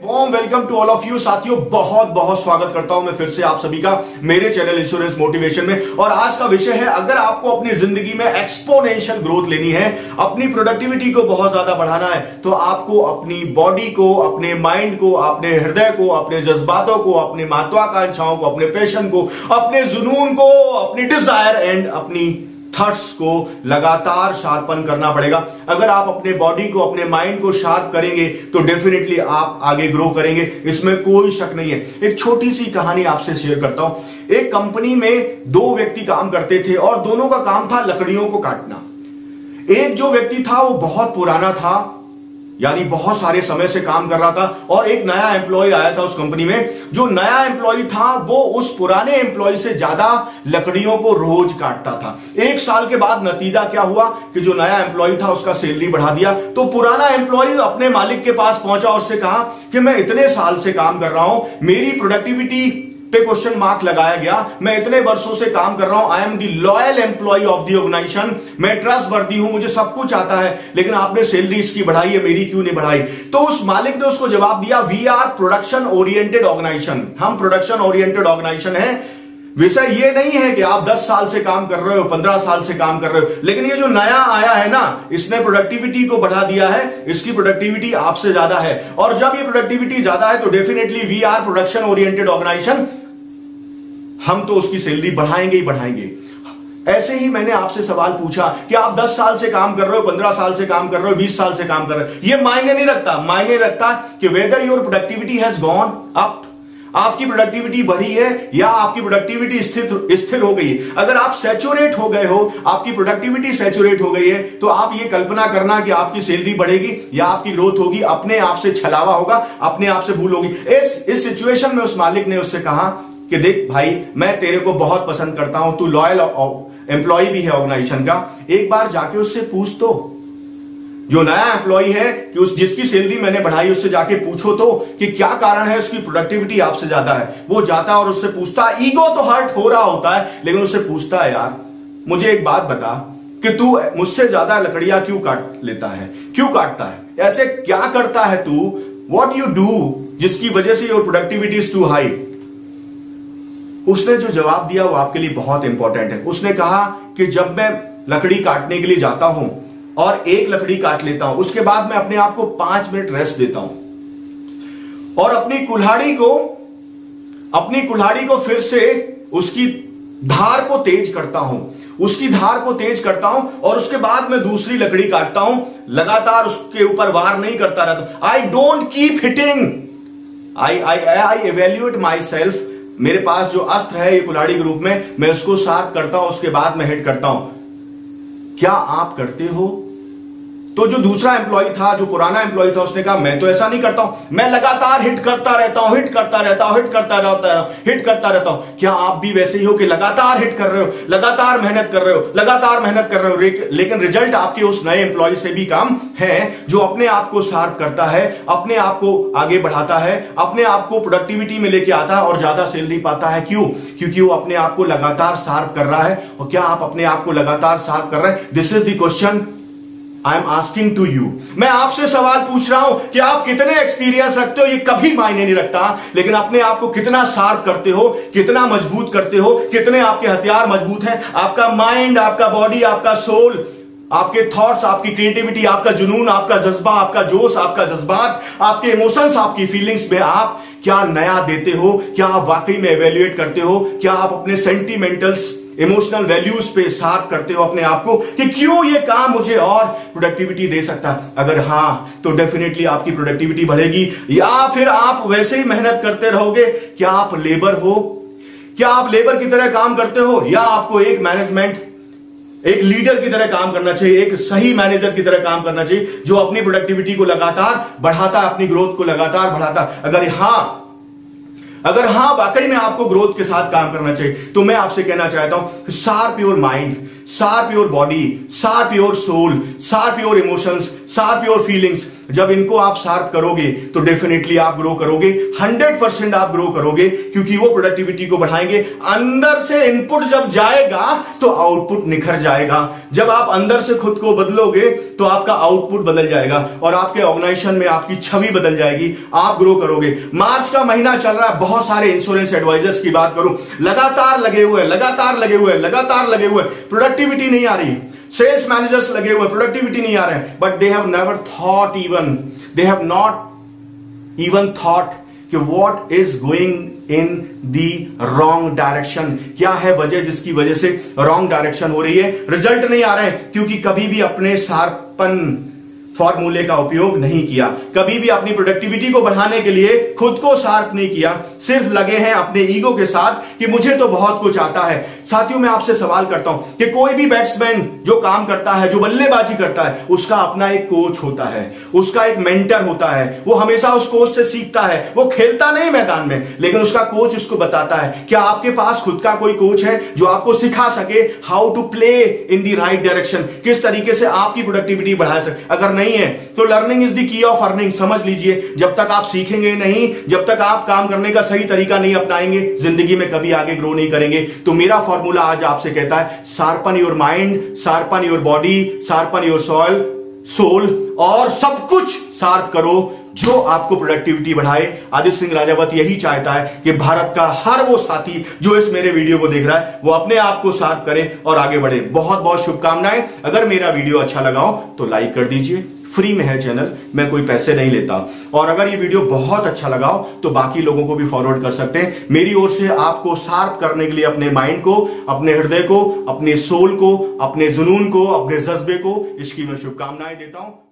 Warm welcome to all of you. साथियों, बहुत बहुत स्वागत करता हूं मैं फिर से आप सभी का मेरे चैनल इंश्योरेंस मोटिवेशन में। और आज का विषय है, अगर आपको अपनी जिंदगी में एक्सपोनेंशियल ग्रोथ लेनी है, अपनी प्रोडक्टिविटी को बहुत ज्यादा बढ़ाना है, तो आपको अपनी बॉडी को, अपने माइंड को, अपने हृदय को, अपने जज्बातों को, अपने महत्वाकांक्षाओं को, अपने पैशन को, अपने जुनून को, अपनी डिजायर एंड अपनी थॉट्स को लगातार शार्पन करना पड़ेगा। अगर आप अपने बॉडी को, अपने माइंड को शार्प करेंगे तो डेफिनेटली आप आगे ग्रो करेंगे, इसमें कोई शक नहीं है। एक छोटी सी कहानी आपसे शेयर करता हूं। एक कंपनी में दो व्यक्ति काम करते थे और दोनों का काम था लकड़ियों को काटना। एक जो व्यक्ति था वो बहुत पुराना था, यानी बहुत सारे समय से काम कर रहा था, और एक नया एम्प्लॉय आया था उस कंपनी में। जो नया एम्प्लॉय था वो उस पुराने एम्प्लॉय से ज्यादा लकड़ियों को रोज काटता था। एक साल के बाद नतीजा क्या हुआ कि जो नया एम्प्लॉय था उसका सैलरी बढ़ा दिया। तो पुराना एम्प्लॉय अपने मालिक के पास पहुंचा और उससे कहा कि मैं इतने साल से काम कर रहा हूं, मेरी प्रोडक्टिविटी पे क्वेश्चन मार्क लगाया गया, मैं इतने वर्षों से काम कर रहा हूं, I am the loyal employee of the organization, मैं ट्रस्ट वर्दी हूं, मुझे सब कुछ आता है, लेकिन आपने सैलरी इसकी बढ़ाई है, मेरी क्यों नहीं बढ़ाई? तो उस मालिक ने उसको जवाब दिया, we are production oriented organization, हम प्रोडक्शन ओरिएंटेड ऑर्गेनाइजेशन है। विषय ये नहीं है कि आप 10 साल से काम कर रहे हो, 15 साल से काम कर रहे हो, लेकिन ये जो नया आया है ना, इसने प्रोडक्टिविटी को बढ़ा दिया है, इसकी प्रोडक्टिविटी आपसे ज्यादा है। और जब ये प्रोडक्टिविटी ज्यादा है तो definitely we are production oriented organization, हम तो उसकी सैलरी बढ़ाएंगे ही बढ़ाएंगे। ऐसे ही मैंने आपसे सवाल पूछा कि आप 10 साल से काम कर रहे हो, 15 साल से काम कर रहे हो, 20 साल से काम कर रहे हो, ये मायने नहीं रखता। मायने रखता कि whether your productivity has gone up, आपकी प्रोडक्टिविटी बढ़ी है या आपकी प्रोडक्टिविटी स्थिर हो गई है। अगर आप सैचुरेट हो गए हो, आपकी प्रोडक्टिविटी सैचुरेट हो गई है, तो आप ये कल्पना करना कि आपकी सैलरी बढ़ेगी या आपकी ग्रोथ होगी, अपने आप से छलावा होगा, अपने आप से भूल होगी। इस सिचुएशन में उस मालिक ने उससे कहा कि देख भाई, मैं तेरे को बहुत पसंद करता हूं, तू लॉयल एम्प्लॉय भी है ऑर्गेनाइजेशन का, एक बार जाके उससे पूछ तो, जो नया एम्प्लॉय है कि जिसकी सैलरी मैंने बढ़ाई, उससे जाके पूछो तो कि क्या कारण है उसकी प्रोडक्टिविटी आपसे ज्यादा है। वो जाता है और उससे पूछता, ईगो तो हर्ट हो रहा होता है, लेकिन उससे पूछता है, यार मुझे एक बात बता कि तू मुझसे ज्यादा लकड़ियां क्यों काट लेता है, क्यों काटता है, ऐसे क्या करता है तू, व्हाट यू डू जिसकी वजह से your productivity is too high. उसने जो जवाब दिया वो आपके लिए बहुत इंपॉर्टेंट है। उसने कहा कि जब मैं लकड़ी काटने के लिए जाता हूं और एक लकड़ी काट लेता हूं, उसके बाद मैं अपने आप को 5 मिनट रेस्ट देता हूं और अपनी कुल्हाड़ी को फिर से उसकी धार को तेज करता हूं, और उसके बाद मैं दूसरी लकड़ी काटता हूं, लगातार उसके ऊपर वार नहीं करता रहता। I don't keep hitting, I evaluate my self. मेरे पास जो अस्त्र है ये कुल्हाड़ी के रूप में, मैं उसको शार्प करता हूं, उसके बाद मैं हिट करता हूं। क्या आप करते हो? तो जो दूसरा एम्प्लॉय था, जो पुराना एम्प्लॉय था, उसने कहा मैं तो ऐसा नहीं करता हूं, मैं लगातार हिट करता रहता हूं। क्या आप भी वैसे ही हो कि लगातार हिट कर रहे हो, लगातार मेहनत कर रहे हो, लेकिन रिजल्ट आपके उस नए एम्प्लॉय से भी कम है, जो अपने आप को शार्प करता है, अपने आप को आगे बढ़ाता है, अपने आप को प्रोडक्टिविटी में लेके आता है और ज्यादा सैलरी पाता है। क्यों? क्योंकि वो अपने आप को लगातार शार्प कर रहा है। और क्या आप अपने आप को लगातार शार्प कर रहे हैं? This is the question I am asking to you. मैं आपसे सवाल पूछ रहा हूं कि आप कितने एक्सपीरियंस रखते हो, ये कभी मायने नहीं रखता, लेकिन अपने आप को कितना शार्प करते हो, कितना मजबूत करते हो, कितने आपके हथियार मजबूत हैं। आपका माइंड, आपका बॉडी, आपका सोल, आपके थॉट्स, आपकी क्रिएटिविटी, आपका जुनून, आपका जज्बा, आपका जोश, आपका जज्बात, आपके इमोशंस, आपकी फीलिंग्स में आप क्या नया देते हो? क्या आप वाकई में एवेल्युएट करते हो? क्या आप अपने सेंटिमेंटल्स, इमोशनल वैल्यूज पे शार्प करते हो अपने आप को कि क्यों ये काम मुझे और प्रोडक्टिविटी दे सकता है? अगर हां, तो डेफिनेटली आपकी प्रोडक्टिविटी बढ़ेगी। या फिर आप वैसे ही मेहनत करते रहोगे? क्या आप लेबर हो? क्या आप लेबर की तरह काम करते हो, या आपको एक लीडर की तरह काम करना चाहिए, एक सही मैनेजर की तरह काम करना चाहिए, जो अपनी प्रोडक्टिविटी को लगातार बढ़ाता है, अपनी ग्रोथ को लगातार बढ़ाता है? अगर हां वाकई में आपको ग्रोथ के साथ काम करना चाहिए, तो मैं आपसे कहना चाहता हूं, sharp your mind, sharp your body, sharp your soul, sharp your emotions, sharp your feelings, जब इनको आप शार्प करोगे तो डेफिनेटली आप ग्रो करोगे, 100% आप ग्रो करोगे, क्योंकि वो प्रोडक्टिविटी को बढ़ाएंगे। अंदर से इनपुट जब जाएगा तो आउटपुट निखर जाएगा। जब आप अंदर से खुद को बदलोगे तो आपका आउटपुट बदल जाएगा और आपके ऑर्गेनाइजेशन में आपकी छवि बदल जाएगी, आप ग्रो करोगे। मार्च का महीना चल रहा है, बहुत सारे इंश्योरेंस एडवाइजर्स की बात करूं, लगातार लगे हुए, प्रोडक्टिविटी नहीं आ रही। सेल्स मैनेजर्स लगे हुए, प्रोडक्टिविटी नहीं आ रहे हैं, but they have never thought even, they have not even thought कि what is going in the wrong direction. क्या है वजह जिसकी वजह से रॉन्ग डायरेक्शन हो रही है, रिजल्ट नहीं आ रहे हैं? क्योंकि कभी भी अपने शार्पन फॉर्मूले का उपयोग नहीं किया, कभी भी अपनी प्रोडक्टिविटी को बढ़ाने के लिए खुद को शार्प नहीं किया, सिर्फ लगे हैं अपने ईगो के साथ कि मुझे तो बहुत कुछ आता है। साथियों, मैं आपसे सवाल करता हूं कि कोई भी बैट्समैन जो काम करता है, जो बल्लेबाजी करता है, उसका अपना एक कोच होता है, उसका एक मेंटर होता है, वो हमेशा उस कोच से सीखता है। वो खेलता नहीं मैदान में, लेकिन उसका कोच उसको बताता है। क्या आपके पास खुद का कोई कोच है जो आपको सिखा सके how to play in the right direction, किस तरीके से आपकी प्रोडक्टिविटी बढ़ा सके? अगर नहीं है तो learning is the key of earning. समझ लीजिए, जब तक आप सीखेंगे नहीं, जब तक आप काम करने का सही तरीका नहीं अपनाएंगे, जिंदगी में कभी आगे ग्रो नहीं करेंगे। तो मेरा फॉर्मूला आज आपसे कहता है, sharpen your mind, sharpen your body, sharpen your soul, और सब कुछ शार्प करो जो आपको प्रोडक्टिविटी बढ़ाए। आदित्य सिंह राजावत यही चाहता है कि भारत का हर वो साथी जो इस मेरे वीडियो को देख रहा है, वो अपने आप को शार्प करे और आगे बढ़े। बहुत बहुत शुभकामनाएं। अगर मेरा वीडियो अच्छा लगा हो तो लाइक कर दीजिए, फ्री में है चैनल, मैं कोई पैसे नहीं लेता। और अगर ये वीडियो बहुत अच्छा लगा हो तो बाकी लोगों को भी फॉरवर्ड कर सकते हैं। मेरी ओर से आपको शार्प करने के लिए अपने माइंड को, अपने हृदय को, अपने सोल को, अपने जुनून को, अपने जज्बे को, इसकी मैं शुभकामनाएं देता हूं।